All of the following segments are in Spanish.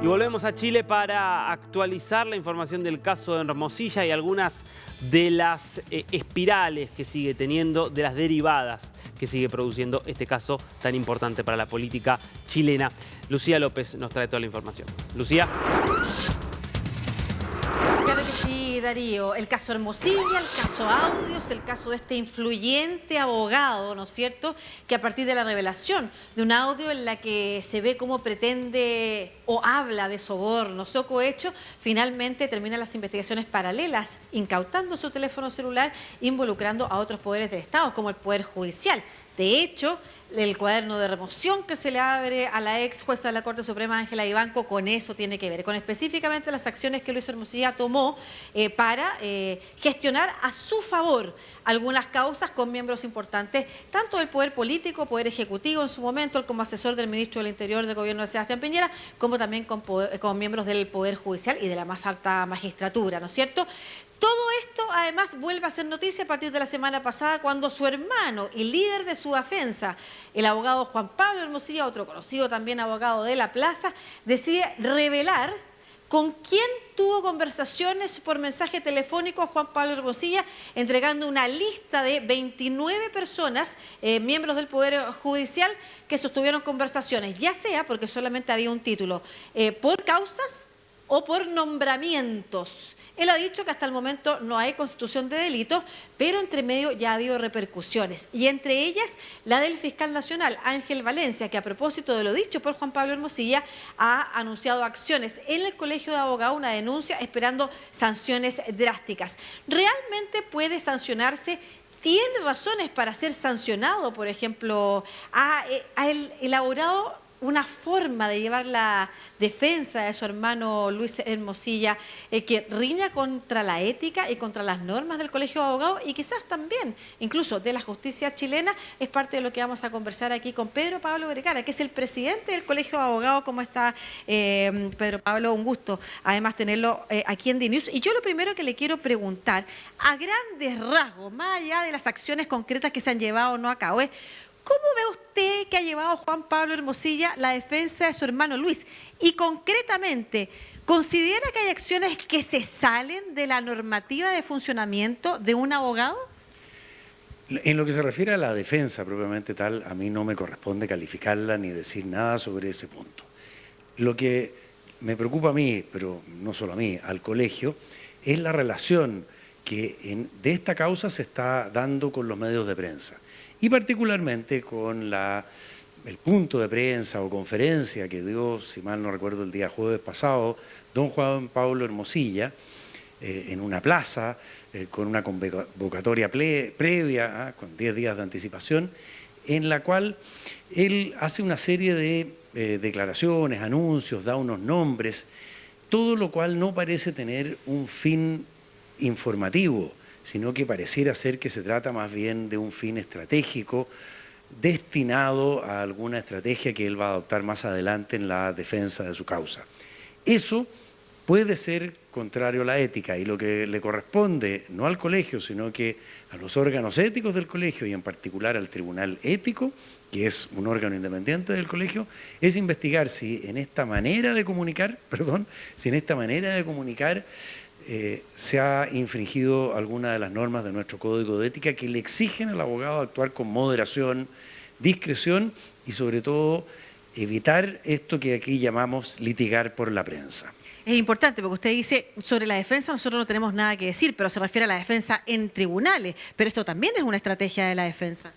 Y volvemos a Chile para actualizar la información del caso de Hermosilla y algunas de las espirales que sigue teniendo, de las derivadas que sigue produciendo este caso tan importante para la política chilena. Lucía López nos trae toda la información. Lucía. Claro que sí, Darío. El caso Hermosilla, el caso Audios, el caso de este influyente abogado, ¿no es cierto?, que a partir de la revelación de un audio en la que se ve cómo pretende o habla de sobornos o cohecho, finalmente terminan las investigaciones paralelas, incautando su teléfono celular, involucrando a otros poderes del Estado, como el Poder Judicial. De hecho, el cuaderno de remoción que se le abre a la ex jueza de la Corte Suprema, Ángela Vivanco, con eso tiene que ver, con específicamente las acciones que Luis Hermosilla tomó para gestionar a su favor algunas causas con miembros importantes, tanto del poder político, poder ejecutivo en su momento, él como asesor del ministro del Interior del gobierno de Sebastián Piñera, como también con miembros del Poder Judicial y de la más alta magistratura, ¿no es cierto? Todo esto, además, vuelve a ser noticia a partir de la semana pasada, cuando su hermano y líder de su defensa, el abogado Juan Pablo Hermosilla, otro conocido también abogado de la plaza, decide revelar con quién tuvo conversaciones por mensaje telefónico a Juan Pablo Hermosilla, entregando una lista de 29 personas, miembros del Poder Judicial, que sostuvieron conversaciones, ya sea porque solamente había un título, por causas o por nombramientos. Él ha dicho que hasta el momento no hay constitución de delitos, pero entre medio ya ha habido repercusiones, y entre ellas la del fiscal nacional, Ángel Valencia, que a propósito de lo dicho por Juan Pablo Hermosilla, ha anunciado acciones en el Colegio de Abogados, una denuncia esperando sanciones drásticas. ¿Realmente puede sancionarse? ¿Tiene razones para ser sancionado? Por ejemplo, ha elaborado una forma de llevar la defensa de su hermano Luis Hermosilla que riña contra la ética y contra las normas del Colegio de Abogados y quizás también incluso de la justicia chilena. Es parte de lo que vamos a conversar aquí con Pedro Pablo Vergara, que es el presidente del Colegio de Abogados. ¿Cómo está, Pedro Pablo? Un gusto además tenerlo aquí en DNews. Y yo lo primero que le quiero preguntar, a grandes rasgos, más allá de las acciones concretas que se han llevado o no a cabo, es ¿cómo ve usted que ha llevado Juan Pablo Hermosilla la defensa de su hermano Luis? Y concretamente, ¿considera que hay acciones que se salen de la normativa de funcionamiento de un abogado? En lo que se refiere a la defensa propiamente tal, a mí no me corresponde calificarla ni decir nada sobre ese punto. Lo que me preocupa a mí, pero no solo a mí, al colegio, es la relación que de esta causa se está dando con los medios de prensa. Y particularmente con el punto de prensa o conferencia que dio, si mal no recuerdo, el día jueves pasado, don Juan Pablo Hermosilla, en una plaza, con una convocatoria previa, con 10 días de anticipación, en la cual él hace una serie de declaraciones, anuncios, da unos nombres, todo lo cual no parece tener un fin informativo, sino que pareciera ser que se trata más bien de un fin estratégico destinado a alguna estrategia que él va a adoptar más adelante en la defensa de su causa. Eso puede ser contrario a la ética, y lo que le corresponde no al colegio, sino que a los órganos éticos del colegio y en particular al Tribunal Ético, que es un órgano independiente del colegio, es investigar si en esta manera de comunicar, se ha infringido alguna de las normas de nuestro Código de Ética que le exigen al abogado actuar con moderación, discreción y sobre todo evitar esto que aquí llamamos litigar por la prensa. Es importante porque usted dice, sobre la defensa nosotros no tenemos nada que decir, pero se refiere a la defensa en tribunales, pero esto también es una estrategia de la defensa.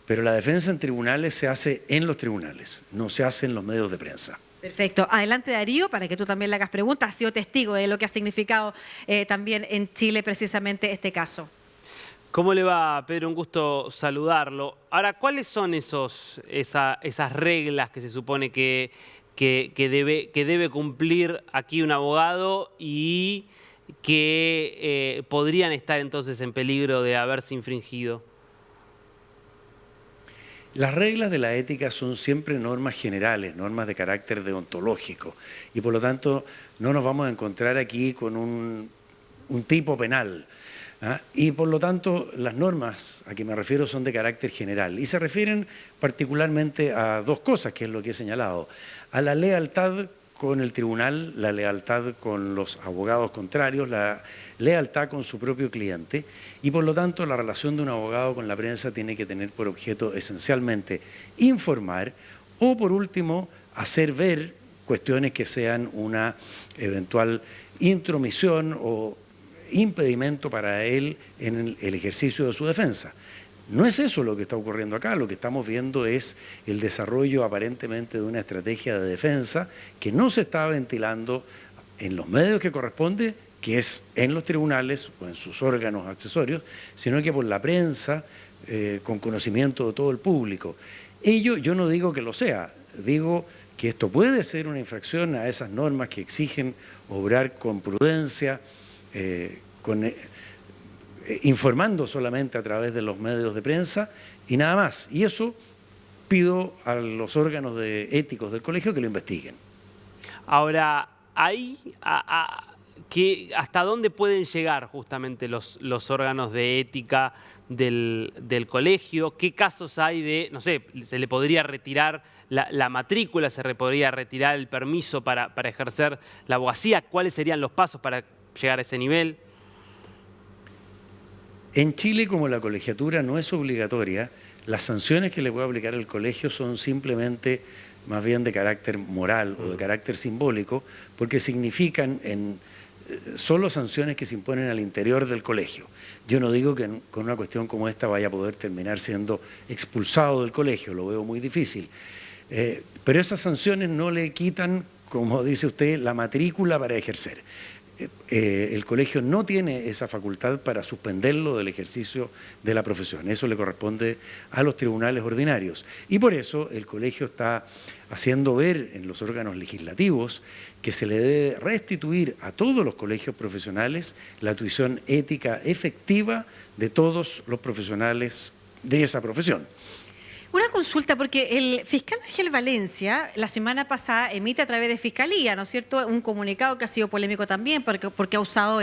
Pero la defensa en tribunales se hace en los tribunales, no se hace en los medios de prensa. Perfecto. Adelante, Darío, para que tú también le hagas preguntas. Has sido testigo de lo que ha significado también en Chile precisamente este caso. ¿Cómo le va, Pedro? Un gusto saludarlo. Ahora, ¿cuáles son esas reglas que se supone que debe cumplir aquí un abogado y que podrían estar entonces en peligro de haberse infringido? Las reglas de la ética son siempre normas generales, normas de carácter deontológico, y por lo tanto no nos vamos a encontrar aquí con un tipo penal. Y por lo tanto las normas a que me refiero son de carácter general y se refieren particularmente a dos cosas, que es lo que he señalado: a la lealtad con el tribunal, la lealtad con los abogados contrarios, la lealtad con su propio cliente, y por lo tanto la relación de un abogado con la prensa tiene que tener por objeto esencialmente informar o, por último, hacer ver cuestiones que sean una eventual intromisión o impedimento para él en el ejercicio de su defensa. No es eso lo que está ocurriendo acá, lo que estamos viendo es el desarrollo aparentemente de una estrategia de defensa que no se está ventilando en los medios que corresponde, que es en los tribunales o en sus órganos accesorios, sino que por la prensa, con conocimiento de todo el público. Ello yo no digo que lo sea, digo que esto puede ser una infracción a esas normas que exigen obrar con prudencia, informando solamente a través de los medios de prensa y nada más. Y eso pido a los órganos éticos del colegio que lo investiguen. Ahora, ahí, ¿hasta dónde pueden llegar justamente los órganos de ética del colegio? ¿Qué casos hay de, no sé, se le podría retirar la matrícula, se le podría retirar el permiso para ejercer la abogacía? ¿Cuáles serían los pasos para llegar a ese nivel? En Chile, como la colegiatura no es obligatoria, las sanciones que le puede aplicar el colegio son simplemente más bien de carácter moral o de carácter simbólico, porque significan solo sanciones que se imponen al interior del colegio. Yo no digo que con una cuestión como esta vaya a poder terminar siendo expulsado del colegio, lo veo muy difícil. Pero esas sanciones no le quitan, como dice usted, la matrícula para ejercer. El colegio no tiene esa facultad para suspenderlo del ejercicio de la profesión. Eso le corresponde a los tribunales ordinarios. Y por eso el colegio está haciendo ver en los órganos legislativos que se le debe restituir a todos los colegios profesionales la tuición ética efectiva de todos los profesionales de esa profesión. Una consulta, porque el fiscal Ángel Valencia la semana pasada emite a través de Fiscalía, ¿no es cierto?, un comunicado que ha sido polémico también porque ha usado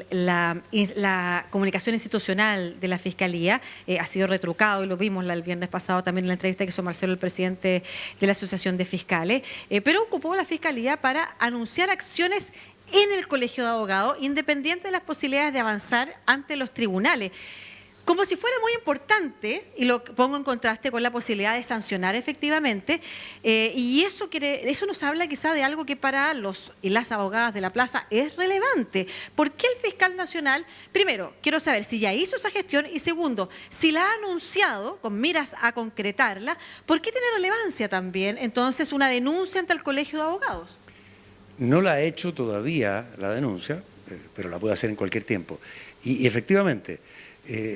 la comunicación institucional de la Fiscalía, ha sido retrucado y lo vimos el viernes pasado también en la entrevista que hizo Marcelo, el presidente de la Asociación de Fiscales, pero ocupó la Fiscalía para anunciar acciones en el Colegio de Abogados, independiente de las posibilidades de avanzar ante los tribunales. Como si fuera muy importante, y lo pongo en contraste con la posibilidad de sancionar efectivamente, y eso nos habla quizá de algo que para los y las abogadas de la plaza es relevante. ¿Por qué el fiscal nacional, primero, quiero saber si ya hizo esa gestión, y segundo, si la ha anunciado con miras a concretarla, ¿por qué tiene relevancia también entonces una denuncia ante el Colegio de Abogados? No la ha hecho todavía la denuncia, pero la puede hacer en cualquier tiempo. Y efectivamente,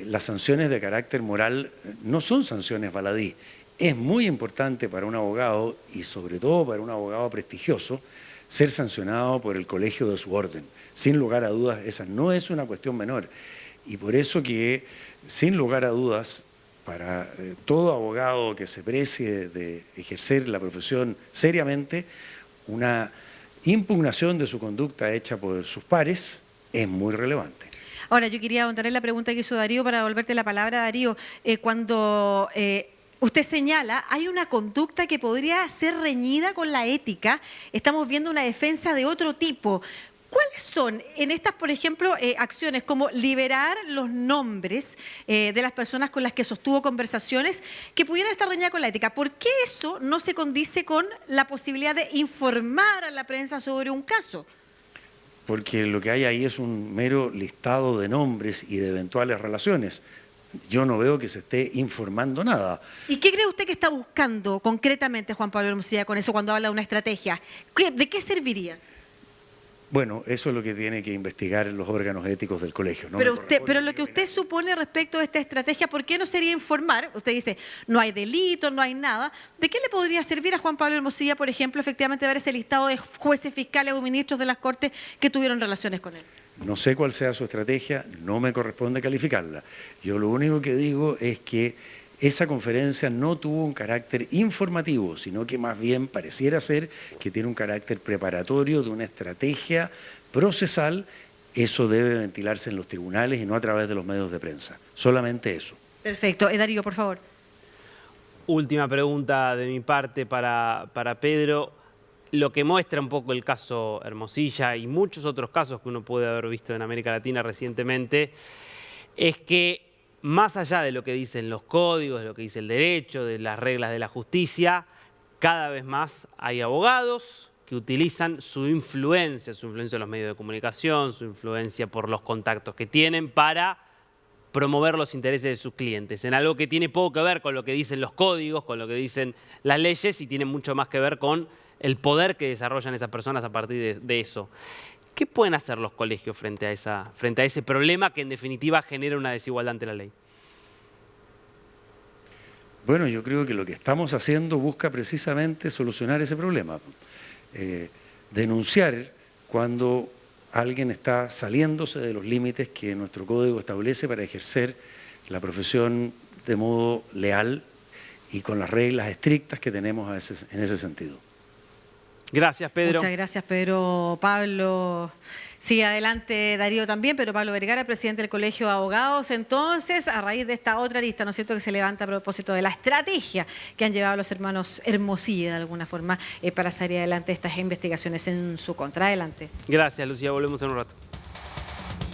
las sanciones de carácter moral no son sanciones baladí. Es muy importante para un abogado, y sobre todo para un abogado prestigioso, ser sancionado por el colegio de su orden. Sin lugar a dudas, esa no es una cuestión menor. Y por eso que, sin lugar a dudas, para todo abogado que se precie de ejercer la profesión seriamente, una impugnación de su conducta hecha por sus pares es muy relevante. Ahora, yo quería ahondar en la pregunta que hizo Darío para devolverte la palabra, Darío. Cuando usted señala, hay una conducta que podría ser reñida con la ética, estamos viendo una defensa de otro tipo. ¿Cuáles son en estas, por ejemplo, acciones como liberar los nombres de las personas con las que sostuvo conversaciones que pudieran estar reñidas con la ética? ¿Por qué eso no se condice con la posibilidad de informar a la prensa sobre un caso? Porque lo que hay ahí es un mero listado de nombres y de eventuales relaciones. Yo no veo que se esté informando nada. ¿Y qué cree usted que está buscando concretamente Juan Pablo Hermosilla con eso cuando habla de una estrategia? ¿De qué serviría? Bueno, eso es lo que tiene que investigar los órganos éticos del colegio. ¿No? Pero lo que usted supone respecto de esta estrategia, ¿por qué no sería informar? Usted dice, no hay delito, no hay nada. ¿De qué le podría servir a Juan Pablo Hermosilla, por ejemplo, efectivamente ver ese listado de jueces, fiscales o ministros de las Cortes que tuvieron relaciones con él? No sé cuál sea su estrategia, no me corresponde calificarla. Yo lo único que digo es que esa conferencia no tuvo un carácter informativo, sino que más bien pareciera ser que tiene un carácter preparatorio de una estrategia procesal. Eso debe ventilarse en los tribunales y no a través de los medios de prensa. Solamente eso. Perfecto. Darío, por favor. Última pregunta de mi parte para Pedro. lo que muestra un poco el caso Hermosilla y muchos otros casos que uno puede haber visto en América Latina recientemente, es que más allá de lo que dicen los códigos, de lo que dice el derecho, de las reglas de la justicia, cada vez más hay abogados que utilizan su influencia en los medios de comunicación, su influencia por los contactos que tienen para promover los intereses de sus clientes, en algo que tiene poco que ver con lo que dicen los códigos, con lo que dicen las leyes y tiene mucho más que ver con el poder que desarrollan esas personas a partir de eso. ¿Qué pueden hacer los colegios frente a ese problema que en definitiva genera una desigualdad ante la ley? Bueno, yo creo que lo que estamos haciendo busca precisamente solucionar ese problema. Denunciar cuando alguien está saliéndose de los límites que nuestro código establece para ejercer la profesión de modo leal y con las reglas estrictas que tenemos en ese sentido. Gracias, Pedro. Muchas gracias, Pedro. Pablo, sigue adelante Darío también, pero Pablo Vergara, presidente del Colegio de Abogados. Entonces, a raíz de esta otra lista, ¿no es cierto?, que se levanta a propósito de la estrategia que han llevado los hermanos Hermosilla, de alguna forma, para salir adelante estas investigaciones en su contra. Adelante. Gracias, Lucía. Volvemos en un rato.